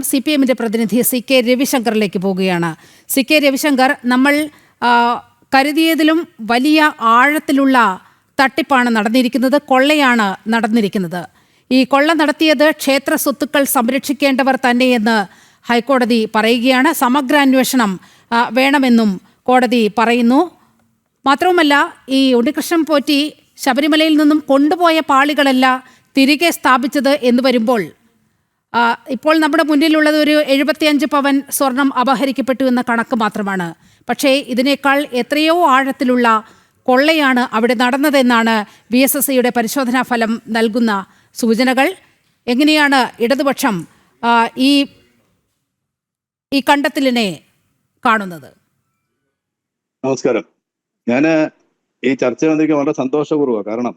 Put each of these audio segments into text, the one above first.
CPMന്റെ പ്രതിനിധി CK രവിശങ്കറിലേക്ക് പോവുകയാണ്. CK Ravishankar, നമ്മൾ കരുതിയതിലും വലിയ ആഴത്തിലുള്ള തട്ടിപ്പാണ് നടന്നിരിക്കുന്നത്, കൊള്ളയാണ് നടന്നിരിക്കുന്നത്. ഈ കൊള്ള നടത്തിയത് ക്ഷേത്ര സ്വത്തുക്കൾ സംരക്ഷിക്കേണ്ടവർ തന്നെയെന്ന് ഹൈക്കോടതി പറയുകയാണ്. സമഗ്ര അന്വേഷണം വേണമെന്നും കോടതി പറയുന്നു. മാത്രവുമല്ല, ഈ ഉണ്ണികൃഷ്ണൻ പോറ്റി ശബരിമലയിൽ നിന്നും കൊണ്ടുപോയ പാളികളല്ല തിരികെ സ്ഥാപിച്ചത് എന്ന് വരുമ്പോൾ ഇപ്പോൾ നമ്മുടെ മുന്നിലുള്ളത് ഒരു 75 പവൻ സ്വർണം അപഹരിക്കപ്പെട്ടു എന്ന കണക്ക് മാത്രമാണ്. പക്ഷേ ഇതിനേക്കാൾ എത്രയോ ആഴത്തിലുള്ള കൊള്ളയാണ് അവിടെ നടന്നതെന്നാണ് VSSയുടെ പരിശോധനാ ഫലം നൽകുന്ന സൂചനകൾ. എങ്ങനെയാണ് ഇടതുപക്ഷം ഈ കണ്ടെത്തലിനെ കാണുന്നത്? നമസ്കാരം. ഞാൻ ഈ ചർച്ച വന്നിരിക്കാൻ വളരെ സന്തോഷപൂർവ്വമാണ്. കാരണം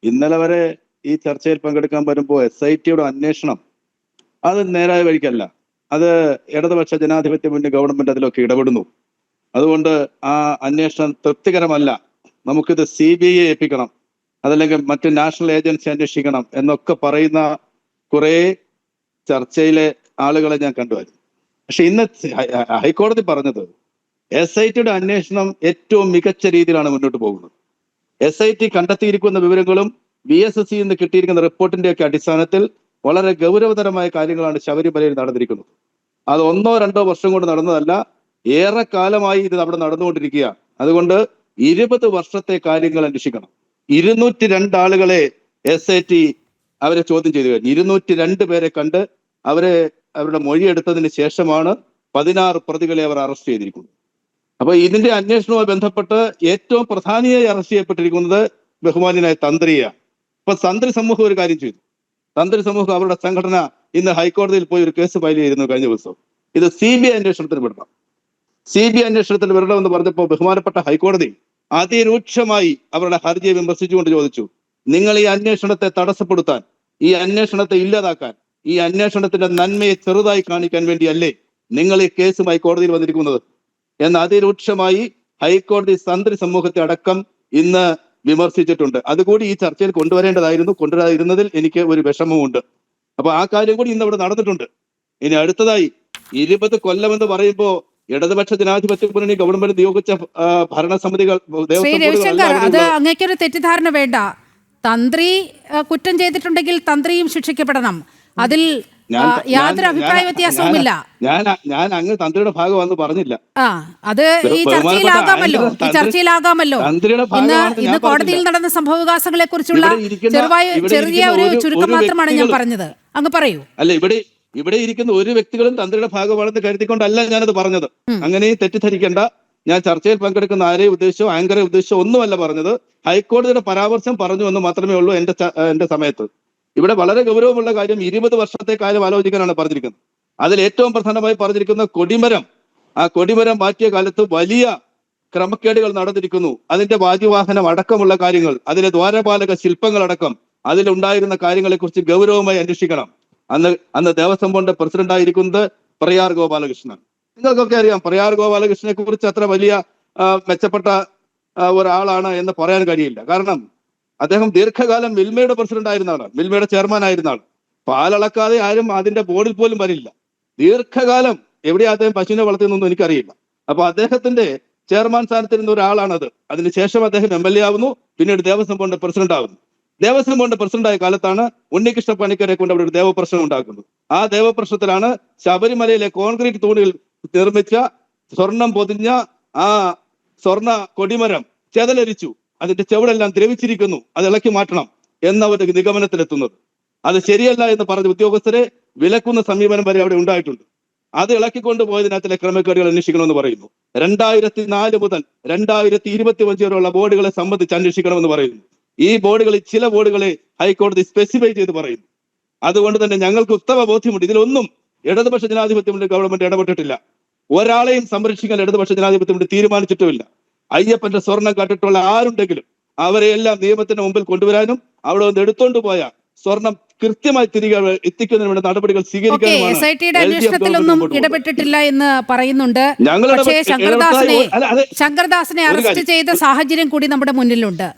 ഇന്നലെ വരെ ഈ ചർച്ചയിൽ പങ്കെടുക്കാൻ വരുമ്പോൾ SITയുടെ അന്വേഷണം അത് നേരായ വഴിക്കല്ല. അത് ഇടതുപക്ഷ ജനാധിപത്യ മുന്നണി ഗവൺമെന്റ് അതിലൊക്കെ ഇടപെടുന്നു. അതുകൊണ്ട് ആ അന്വേഷണം തൃപ്തികരമല്ല, നമുക്കിത് CBI ഏൽപ്പിക്കണം, അതല്ലെങ്കിൽ മറ്റ് നാഷണൽ ഏജൻസി അന്വേഷിക്കണം എന്നൊക്കെ പറയുന്ന കുറെ ചർച്ചയിലെ ആളുകളെ ഞാൻ കണ്ടുവരുന്നു. പക്ഷെ ഇന്ന് ഹൈക്കോടതി പറഞ്ഞത് SITയുടെ അന്വേഷണം ഏറ്റവും മികച്ച രീതിയിലാണ് മുന്നോട്ട് പോകുന്നത്. SIT കണ്ടെത്തിയിരിക്കുന്ന വിവരങ്ങളും VSSയിൽ നിന്ന് കിട്ടിയിരിക്കുന്ന റിപ്പോർട്ടിന്റെയൊക്കെ അടിസ്ഥാനത്തിൽ വളരെ ഗൗരവതരമായ കാര്യങ്ങളാണ് ശബരിമലയിൽ നടന്നിരിക്കുന്നത്. അത് 1-2 വർഷം കൊണ്ട് നടന്നതല്ല, ഏറെ കാലമായി ഇത് അവിടെ നടന്നുകൊണ്ടിരിക്കുകയാണ്. അതുകൊണ്ട് 20 വർഷത്തെ കാര്യങ്ങൾ അന്വേഷിക്കണം. 202 ആളുകളെ SIT അവരെ ചോദ്യം ചെയ്തു കഴിഞ്ഞു. 202 പേരെ കണ്ട് അവരുടെ മൊഴിയെടുത്തതിന് ശേഷമാണ് 16 പ്രതികളെ അവർ അറസ്റ്റ് ചെയ്തിരിക്കുന്നത്. അപ്പൊ ഇതിന്റെ അന്വേഷണവുമായി ബന്ധപ്പെട്ട് ഏറ്റവും പ്രധാനിയായി അറസ്റ്റ് ചെയ്യപ്പെട്ടിരിക്കുന്നത് ബഹുമാന്യനായ തന്ത്രിയാണ്. ഇപ്പൊ തന്ത്രി സമൂഹം ഒരു കാര്യം ചെയ്തു. തന്ത്രി സമൂഹം അവരുടെ സംഘടന ഇന്ന് ഹൈക്കോടതിയിൽ പോയി ഒരു കേസ് ഫയൽ ചെയ്തിരുന്നു കഴിഞ്ഞ ദിവസം. ഇത് CBI അന്വേഷണത്തിന് വിടണം, CBI അന്വേഷണത്തിന് വിടണമെന്ന് പറഞ്ഞപ്പോൾ ബഹുമാനപ്പെട്ട ഹൈക്കോടതി അതിരൂക്ഷമായി അവരുടെ ഹർജിയെ വിമർശിച്ചുകൊണ്ട് ചോദിച്ചു, നിങ്ങൾ ഈ അന്വേഷണത്തെ തടസ്സപ്പെടുത്താൻ, ഈ അന്വേഷണത്തെ ഇല്ലാതാക്കാൻ, ഈ അന്വേഷണത്തിന്റെ നന്മയെ ചെറുതായി കാണിക്കാൻ വേണ്ടിയല്ലേ നിങ്ങൾ ഈ കേസുമായി കോടതിയിൽ വന്നിരിക്കുന്നത് എന്ന് അതിരൂക്ഷമായി ഹൈക്കോടതി തന്ത്രി സമൂഹത്തെ അടക്കം ഇന്ന് വിമർശിച്ചിട്ടുണ്ട്. അതുകൂടി ഈ ചർച്ചയിൽ കൊണ്ടുവരാതിരുന്നതിൽ എനിക്ക് ഒരു വിഷമമുണ്ട്. അപ്പൊ ആ കാര്യം കൂടി ഇന്ന് അവിടെ നടന്നിട്ടുണ്ട്. ഇനി അടുത്തതായി 20 കൊല്ലം എന്ന് പറയുമ്പോൾ ഇടതുപക്ഷ ജനാധിപത്യ മുന്നണി ഗവൺമെന്റ് നിയോഗിച്ച ഭരണസമിതികൾ, അത് അങ്ങേക്കൊരു തെറ്റിദ്ധാരണ വേണ്ട. തന്ത്രി കുറ്റം ചെയ്തിട്ടുണ്ടെങ്കിൽ തന്ത്രിയും ശിക്ഷിക്കപ്പെടണം. അതിൽ യാതൊരു അഭിപ്രായ വ്യത്യാസവുമില്ല. ഞാൻ അങ്ങ് തന്ത്രിയുടെ ഭാഗമാണെന്ന് പറഞ്ഞില്ല. അത് ഈ ചർച്ചയിലാകാമല്ലോ. ഇന്ന് കോടതിയിൽ നടന്ന സംഭവവികാസങ്ങളെ കുറിച്ചുള്ള ചെറിയ ഒരു ചുരുക്കം മാത്രമാണ് ഞാൻ പറഞ്ഞത്. അങ്ങ് പറയൂ. അല്ല, ഇവിടെ ഇരിക്കുന്ന ഒരു വ്യക്തികളും തന്ത്രിയുടെ ഭാഗമാണെന്ന് കരുതിക്കൊണ്ടല്ല ഞാനത് പറഞ്ഞത്. അങ്ങനെ തെറ്റിദ്ധരിക്കേണ്ട. ഞാൻ ചർച്ചയിൽ പങ്കെടുക്കുന്ന ആരെയും ഉദ്ദേശിച്ചോ ആങ്കറെ ഉദ്ദേശിച്ചോ ഒന്നുമല്ല പറഞ്ഞത്. ഹൈക്കോടതിയുടെ പരാമർശം പറഞ്ഞു എന്ന് മാത്രമേ ഉള്ളൂ എന്റെ സമയത്ത്. ഇവിടെ വളരെ ഗൗരവമുള്ള കാര്യം 20 വർഷത്തെ കാലം ആലോചിക്കാനാണ് പറഞ്ഞിരിക്കുന്നത്. അതിൽ ഏറ്റവും പ്രധാനമായി പറഞ്ഞിരിക്കുന്ന കൊടിമരം, ആ കൊടിമരം മാറ്റിയ കാലത്ത് വലിയ ക്രമക്കേടുകൾ നടന്നിരിക്കുന്നു. അതിന്റെ വാദ്യവാഹനം അടക്കമുള്ള കാര്യങ്ങൾ, അതിലെ ദ്വാരപാലക ശില്പങ്ങളടക്കം അതിലുണ്ടായിരുന്ന കാര്യങ്ങളെ കുറിച്ച് ഗൗരവമായി അന്വേഷിക്കണം. അന്ന് ദേവസ്വം ബോർഡ് പ്രസിഡന്റ് ആയിരിക്കുന്നത് പ്രയാർ ഗോപാലകൃഷ്ണൻ. നിങ്ങൾക്കൊക്കെ അറിയാം, പ്രയാർ ഗോപാലകൃഷ്ണനെ കുറിച്ച് അത്ര വലിയ മെച്ചപ്പെട്ട ഒരാളാണ് എന്ന് പറയാൻ കഴിയില്ല. കാരണം അദ്ദേഹം ദീർഘകാലം മിൽമയുടെ പ്രസിഡന്റ് ആയിരുന്ന ആളാണ്, മിൽമയുടെ ചെയർമാൻ ആയിരുന്ന ആൾ. പാലളക്കാതെ ആരും അതിന്റെ ബോർഡിൽ പോലും വരില്ല. ദീർഘകാലം എവിടെയാ അദ്ദേഹം പശുവിനെ വളർത്തുന്നൊന്നും എനിക്കറിയില്ല. അപ്പൊ അദ്ദേഹത്തിന്റെ ചെയർമാൻ സ്ഥാനത്തിരുന്ന ഒരാളാണത്. അതിനുശേഷം അദ്ദേഹം MLA ആവുന്നു, പിന്നീട് ദേവസ്വം ബോർഡ് പ്രസിഡന്റ് ആവുന്നു. ദേവസ്വം ബോർഡ് പ്രസിഡന്റ് ആയ കാലത്താണ് ഉണ്ണികൃഷ്ണ പണിക്കരെ കൊണ്ട് അവിടെ ഒരു ദേവപ്രശ്നം ഉണ്ടാക്കുന്നത്. ആ ദേവപ്രശ്നത്തിലാണ് ശബരിമലയിലെ കോൺക്രീറ്റ് തൂണിൽ നിർമ്മിച്ച സ്വർണം പൊതിഞ്ഞ ആ സ്വർണ്ണ കൊടിമരം ചെതലരിച്ചു, അതിന്റെ ചെവിടെല്ലാം ദ്രവിച്ചിരിക്കുന്നു, അത് ഇളക്കി മാറ്റണം എന്ന ഒരു നിഗമനത്തിലെത്തുന്നത്. അത് ശരിയല്ല എന്ന് പറഞ്ഞ ഉദ്യോഗസ്ഥരെ വിലക്കുന്ന സമീപനം വരെ അവിടെ ഉണ്ടായിട്ടുണ്ട്. അത് ഇളക്കിക്കൊണ്ടുപോയതിനകത്തിലെ ക്രമക്കേടുകൾ അന്വേഷിക്കണമെന്ന് പറയുന്നു. 2004 മുതൽ 2025 വരെയുള്ള ബോർഡുകളെ സംബന്ധിച്ച് അന്വേഷിക്കണമെന്ന് പറയുന്നു. ഈ ബോർഡുകളിൽ ചില ബോർഡുകളെ ഹൈക്കോടതി സ്പെസിഫൈ ചെയ്ത് പറയുന്നു. അതുകൊണ്ട് തന്നെ ഞങ്ങൾക്ക് ഉത്തമ ബോധ്യമുണ്ട്, ഇതിലൊന്നും ഇടതുപക്ഷ ജനാധിപത്യ മുന്നണി ഗവൺമെന്റ് ഇടപെട്ടിട്ടില്ല. ഒരാളെയും സംരക്ഷിക്കാൻ ഇടതുപക്ഷ ജനാധിപത്യ മുന്നണി തീരുമാനിച്ചിട്ടുമില്ല. അയ്യപ്പന്റെ സ്വർണം കണ്ടിട്ടുള്ള ആരുണ്ടെങ്കിലും അവരെയെല്ലാം നിയമത്തിന് മുമ്പിൽ കൊണ്ടുവരാനും അവിടെ നിന്ന് എടുത്തോണ്ട് പോയ സ്വർണം കൃത്യമായി തിരികെ എത്തിക്കുന്നതിന് വേണ്ട നടപടികൾ സ്വീകരിക്കാനുമാണ്. SITയുടെ അന്വേഷണത്തിലൊന്നും ഇടപെട്ടിട്ടില്ല എന്ന് പറയുന്നുണ്ട്. പക്ഷേ ശങ്കർദാസിനെ അറസ്റ്റ് ചെയ്ത സാഹചര്യം കൂടി നമ്മുടെ മുന്നിലുണ്ട്.